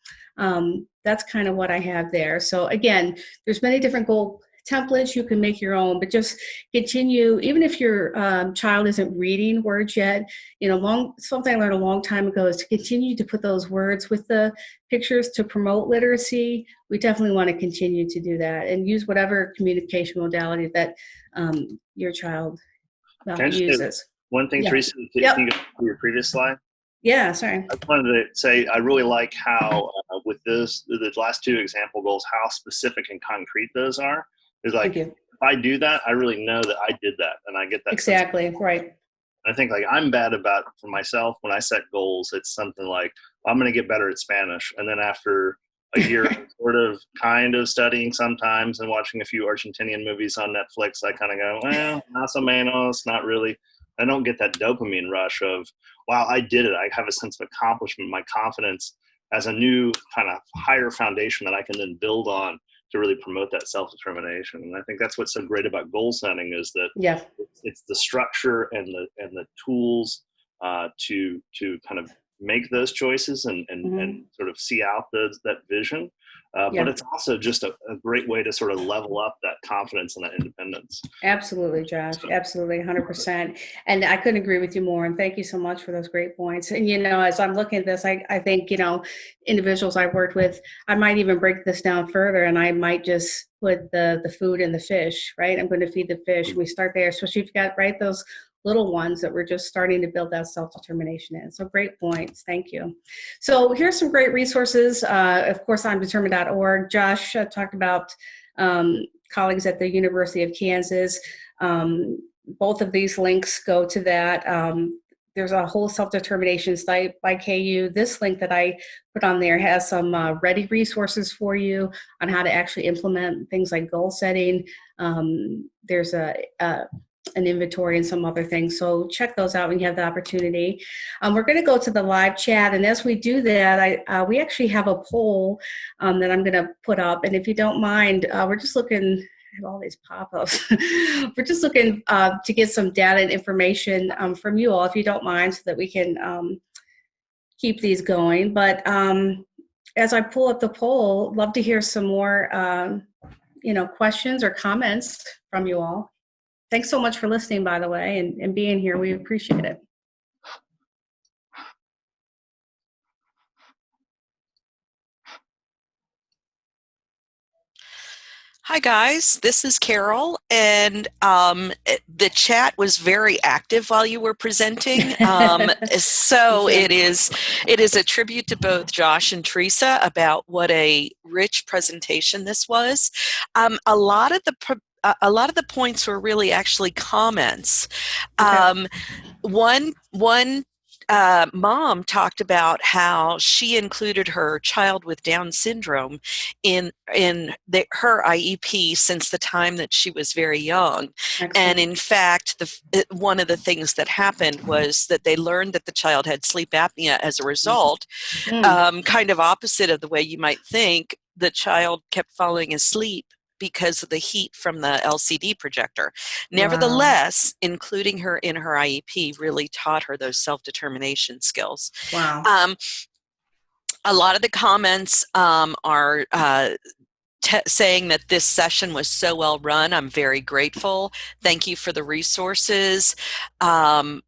that's kind of what I have there. So again, there's many different goal templates. You can make your own, but just continue, even if your child isn't reading words yet, something I learned a long time ago is to continue to put those words with the pictures to promote literacy. We definitely want to continue to do that and use whatever communication modality that your child Can I just say uses. one thing, Yeah. Teresa, Yep. if you go to your previous slide? Yeah, sorry. I wanted to say I really like how with the last two example goals, how specific and concrete those are. It's like, Thank you. if I do that, I really know that I did that, and I get that sense. Exactly, right. I think like I'm bad about, for myself, when I set goals, it's something like, I'm going to get better at Spanish. And then after a year of sort of kind of studying sometimes and watching a few Argentinian movies on Netflix, I kind of go, well, más o menos, not really. I don't get that dopamine rush of, wow, I did it. I have a sense of accomplishment. My confidence as a new kind of higher foundation that I can then build on to really promote that self-determination. And I think that's what's so great about goal setting, is that Yeah. it's the structure and the tools to kind of make those choices and sort of see out that vision. But it's also just a great way to sort of level up that confidence and that independence. Absolutely, Josh. Absolutely, 100%. And I couldn't agree with you more. And thank you so much for those great points. And, as I'm looking at this, I think, individuals I've worked with, I might even break this down further, and I might just put the food and the fish, right? I'm going to feed the fish. We start there, especially if you've got, right, those little ones that we're just starting to build that self-determination in. So great points. Thank you. So here's some great resources. Of course, I'm determined.org. Josh talked about colleagues at the University of Kansas. Both of these links go to that. There's a whole self-determination site by KU. This link that I put on there has some ready resources for you on how to actually implement things like goal setting. There's an inventory and some other things. So check those out when you have the opportunity. We're going to go to the live chat. And as we do that, we actually have a poll that I'm going to put up. And if you don't mind, we're just looking at all these pop-ups. We're just looking to get some data and information from you all, if you don't mind, so that we can keep these going. But as I pull up the poll, love to hear some more questions or comments from you all. Thanks so much for listening, by the way, and being here. We appreciate it. Hi guys, this is Carol, and the chat was very active while you were presenting. So it is a tribute to both Josh and Teresa about what a rich presentation this was. A lot of the points were really actually comments. Okay. One mom talked about how she included her child with Down syndrome in her IEP since the time that she was very young. Excellent. And in fact, one of the things that happened was that they learned that the child had sleep apnea as a result, kind of opposite of the way you might think. The child kept falling asleep because of the heat from the LCD projector. Nevertheless, including her in her IEP really taught her those self-determination skills. Wow. A lot of the comments are saying that this session was so well run. I'm very grateful. Thank you for the resources. Some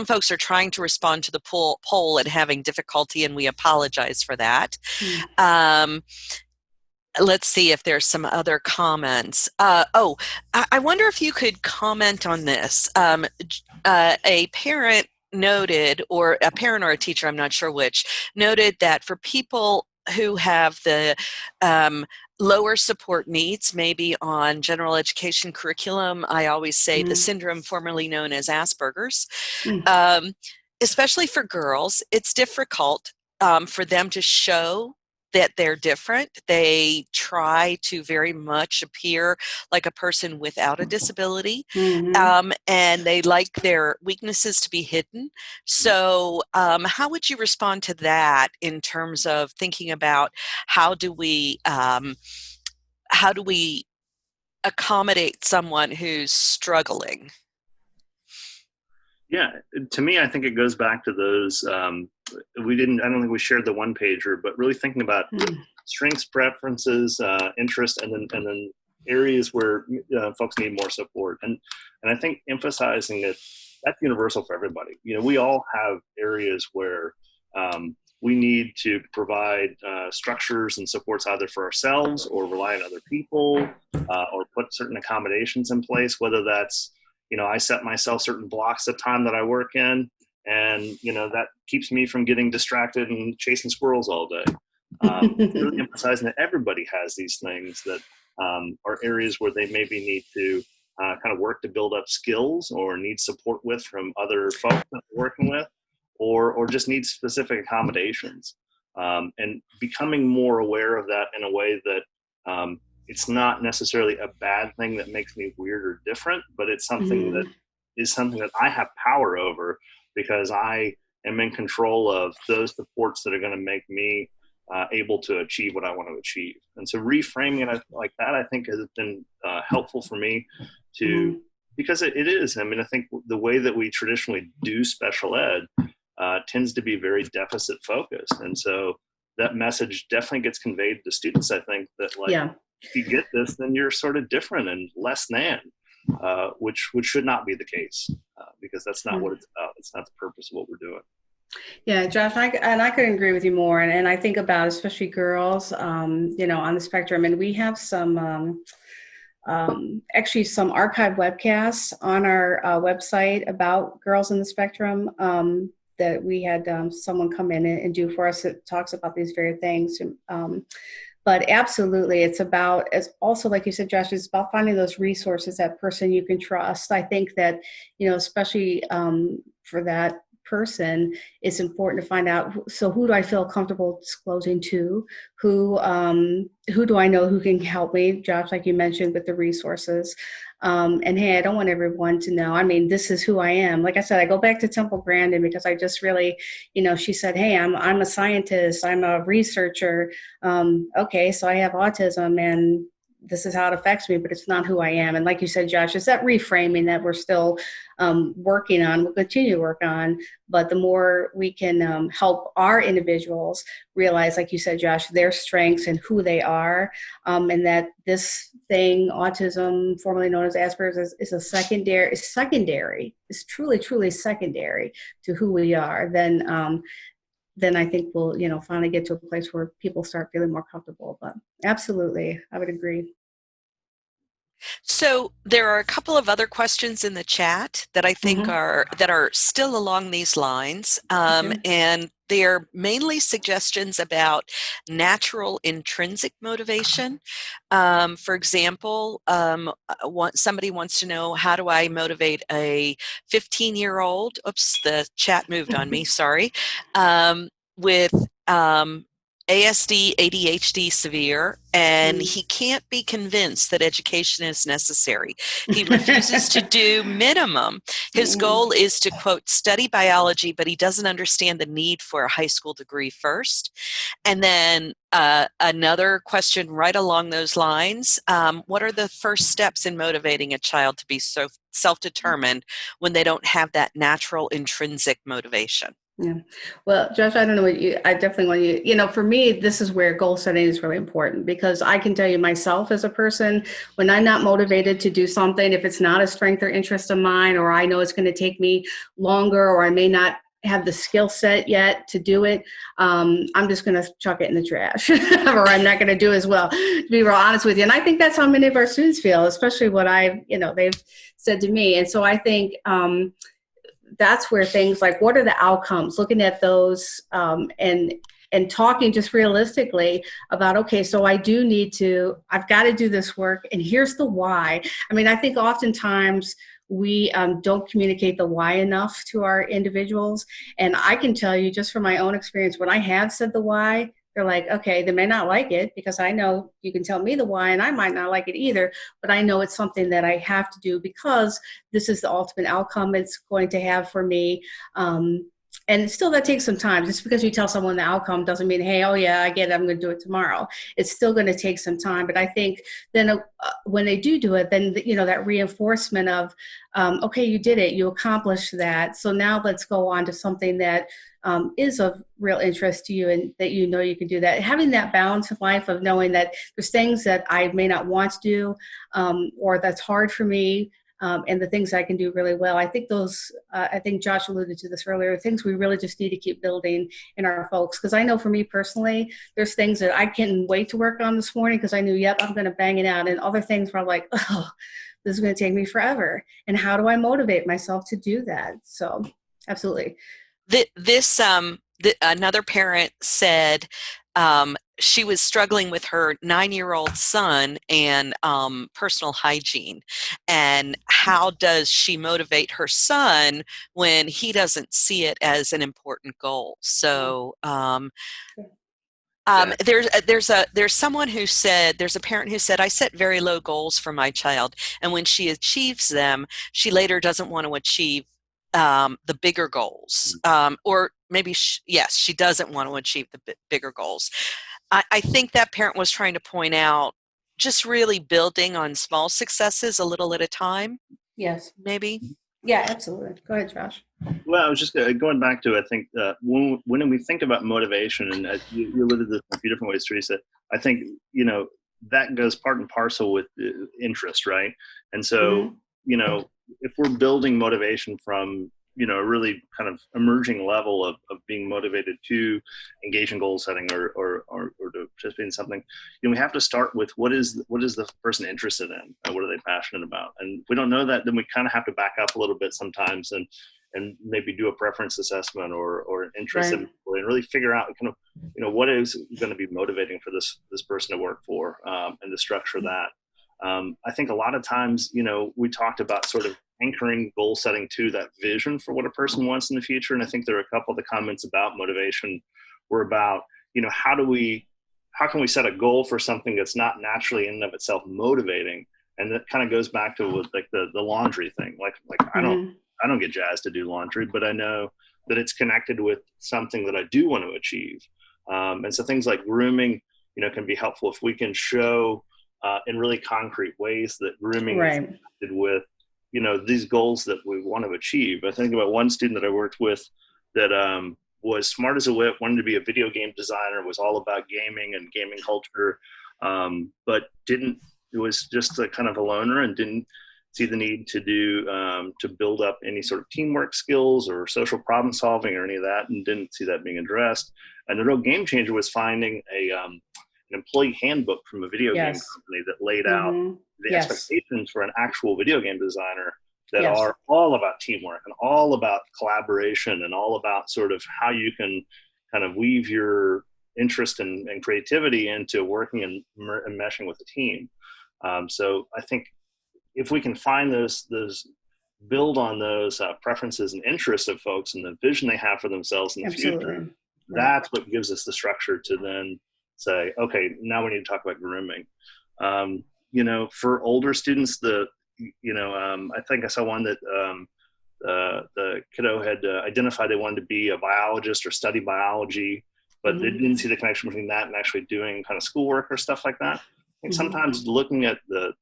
folks are trying to respond to the poll and having difficulty, and we apologize for that. let's see if there's some other comments. I wonder if you could comment on this. A parent noted, or a parent or a teacher, I'm not sure which, noted that for people who have the lower support needs, maybe on general education curriculum, I always say the syndrome formerly known as Asperger's, um, especially for girls, it's difficult for them to show that they're different. They try to very much appear like a person without a disability, and they like their weaknesses to be hidden. So how would you respond to that in terms of thinking about how do we accommodate someone who's struggling? Yeah, to me, I think it goes back to those. I don't think we shared the one pager, but really thinking about strengths, preferences, interest, and then areas where folks need more support. And I think emphasizing that that's universal for everybody. We all have areas where we need to provide structures and supports either for ourselves or rely on other people, or put certain accommodations in place, whether that's, I set myself certain blocks of time that I work in, and, that keeps me from getting distracted and chasing squirrels all day. Really emphasizing that everybody has these things that are areas where they maybe need to kind of work to build up skills or need support with from other folks that they're working with, or just need specific accommodations. And becoming more aware of that in a way that it's not necessarily a bad thing that makes me weird or different, but it's something that is something that I have power over, because I am in control of those supports that are going to make me able to achieve what I want to achieve. And so reframing it like that, I think, has been helpful for me to, because it is. I mean, I think the way that we traditionally do special ed tends to be very deficit focused. And so that message definitely gets conveyed to students, I think, that if you get this, then you're sort of different and less than, which should not be the case, because that's not what it's about. It's not the purpose of what we're doing. Yeah, Josh, I couldn't agree with you more. And I think about especially girls, on the spectrum, and we have some, actually some archived webcasts on our website about girls in the spectrum that we had someone come in and do for us that talks about these very things. But absolutely, it's about, as also like you said, Josh, it's about finding those resources, that person you can trust. I think that, especially for that person, it's important to find out, so who do I feel comfortable disclosing to? Who do I know who can help me, Josh, like you mentioned, with the resources? And hey, I don't want everyone to know, I mean, this is who I am. Like I said, I go back to Temple Grandin because I just really, she said, hey, I'm a scientist, I'm a researcher. Okay, so I have autism and this is how it affects me, but it's not who I am. And like you said, Josh, it's that reframing that we're still working on, we'll continue to work on. But the more we can help our individuals realize, like you said, Josh, their strengths and who they are, and that this thing, autism, formerly known as Asperger's, is secondary. It's truly secondary to who we are. Then I think we'll, finally get to a place where people start feeling more comfortable. But absolutely, I would agree. So there are a couple of other questions in the chat that I think are still along these lines, and they're mainly suggestions about natural intrinsic motivation. For example, somebody wants to know, how do I motivate a 15-year-old? Oops, the chat moved on me. Sorry. With ASD, ADHD severe, and he can't be convinced that education is necessary. He refuses to do minimum. His goal is to, quote, study biology, but he doesn't understand the need for a high school degree first. And then another question right along those lines, what are the first steps in motivating a child to be so self-determined when they don't have that natural intrinsic motivation? Yeah. Well, Josh, I don't know I definitely want you, for me, this is where goal setting is really important, because I can tell you myself as a person, when I'm not motivated to do something, if it's not a strength or interest of mine, or I know it's going to take me longer, or I may not have the skill set yet to do it, I'm just going to chuck it in the trash, or I'm not going to do as well, to be real honest with you. And I think that's how many of our students feel, especially what they've said to me. And so I think that's where things like, what are the outcomes, looking at those, and talking just realistically about, okay, so I've got to do this work, and here's the why. I mean, I think oftentimes we don't communicate the why enough to our individuals. And I can tell you just from my own experience, when I have said the why, they're like, okay, they may not like it, because I know you can tell me the why and I might not like it either, but I know it's something that I have to do because this is the ultimate outcome it's going to have for me. And still, that takes some time. Just because you tell someone the outcome doesn't mean, hey, oh yeah, I get it, I'm going to do it tomorrow. It's still going to take some time. But I think then when they do it, then that reinforcement of, okay, you did it, you accomplished that. So now let's go on to something that is of real interest to you, and that you can do that. Having that balance in life of knowing that there's things that I may not want to do, or that's hard for me. And the things I can do really well. I think I think Josh alluded to this earlier, things we really just need to keep building in our folks. Because I know for me personally, there's things that I can't wait to work on this morning because I knew, yep, I'm going to bang it out. And other things where I'm like, oh, this is going to take me forever. And how do I motivate myself to do that? So absolutely. Another parent said she was struggling with her 9-year-old son and personal hygiene. And how does she motivate her son when he doesn't see it as an important goal? So there's someone who said, there's a parent who said, I set very low goals for my child, and when she achieves them, she later doesn't want to achieve the bigger goals, or maybe she doesn't want to achieve the bigger goals. I think that parent was trying to point out just really building on small successes a little at a time. Yes. Maybe. Yeah, absolutely. Go ahead, Josh. Well, I was just going back to, I think, when we think about motivation, and you alluded to this in a few different ways, Teresa, I think, that goes part and parcel with interest, right? And so, if we're building motivation from, a really kind of emerging level of being motivated to engage in goal setting or to participate in something, we have to start with what is the person interested in, and what are they passionate about? And if we don't know that, then we kind of have to back up a little bit sometimes and maybe do a preference assessment or an interest and really figure out kind of, what is going to be motivating for this person to work for, and to structure that. I think a lot of times, we talked about sort of anchoring goal setting to that vision for what a person wants in the future. And I think there are a couple of the comments about motivation were about, how can we set a goal for something that's not naturally in and of itself motivating? And that kind of goes back to like the laundry thing. Like I don't get jazzed to do laundry, but I know that it's connected with something that I do want to achieve. And so things like grooming, can be helpful if we can show in really concrete ways that grooming is connected with, these goals that we want to achieve. I think about one student that I worked with that was smart as a whip, wanted to be a video game designer, was all about gaming and gaming culture, but was just a kind of a loner and didn't see the need to do to build up any sort of teamwork skills or social problem solving or any of that, and didn't see that being addressed. And the real game changer was finding an employee handbook from a video game company that laid out the expectations for an actual video game designer that are all about teamwork and all about collaboration and all about sort of how you can kind of weave your interest and creativity into working and meshing with the team. So I think if we can find those build on those preferences and interests of folks and the vision they have for themselves in the future, that's what gives us the structure to then say, okay, now we need to talk about grooming. For older students, I think I saw one that the kiddo had identified they wanted to be a biologist or study biology, but they didn't see the connection between that and actually doing kind of schoolwork or stuff like that. I think sometimes looking at the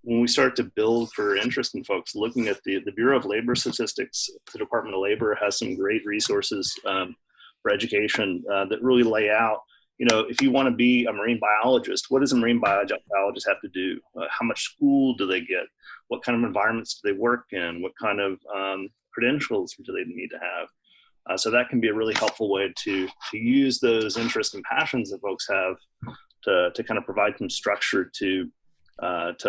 when we start to build for interest in folks, looking at the Bureau of Labor Statistics, the Department of Labor has some great resources for education that really lay out, if you want to be a marine biologist, what does a marine biologist have to do? How much school do they get? What kind of environments do they work in? What kind of credentials do they need to have? So that can be a really helpful way to use those interests and passions that folks have to kind of provide some structure to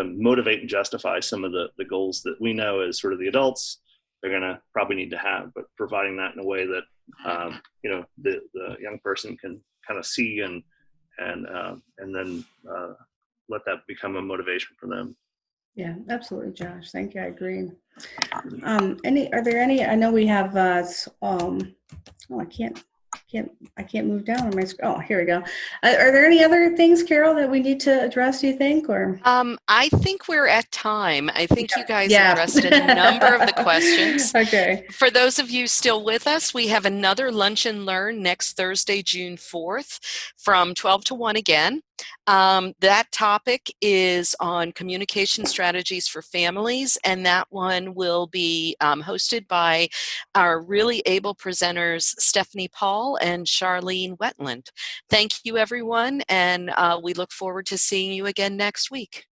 motivate and justify some of the goals that we know as sort of the adults they're going to probably need to have, but providing that in a way that the young person can kind of see and then let that become a motivation for them. Yeah, absolutely, Josh. Thank you. I agree. Are there any, I know we have, I can't move down on my screen. Oh, here we go. Are there any other things, Carol, that we need to address, do you think, or? I think we're at time. I think you guys Yeah. addressed a number of the questions. Okay. For those of you still with us, we have another Lunch and Learn next Thursday, June 4th from 12 to 1 again. That topic is on communication strategies for families, and that one will be hosted by our really able presenters, Stephanie Paul and Charlene Wetland. Thank you, everyone, and we look forward to seeing you again next week.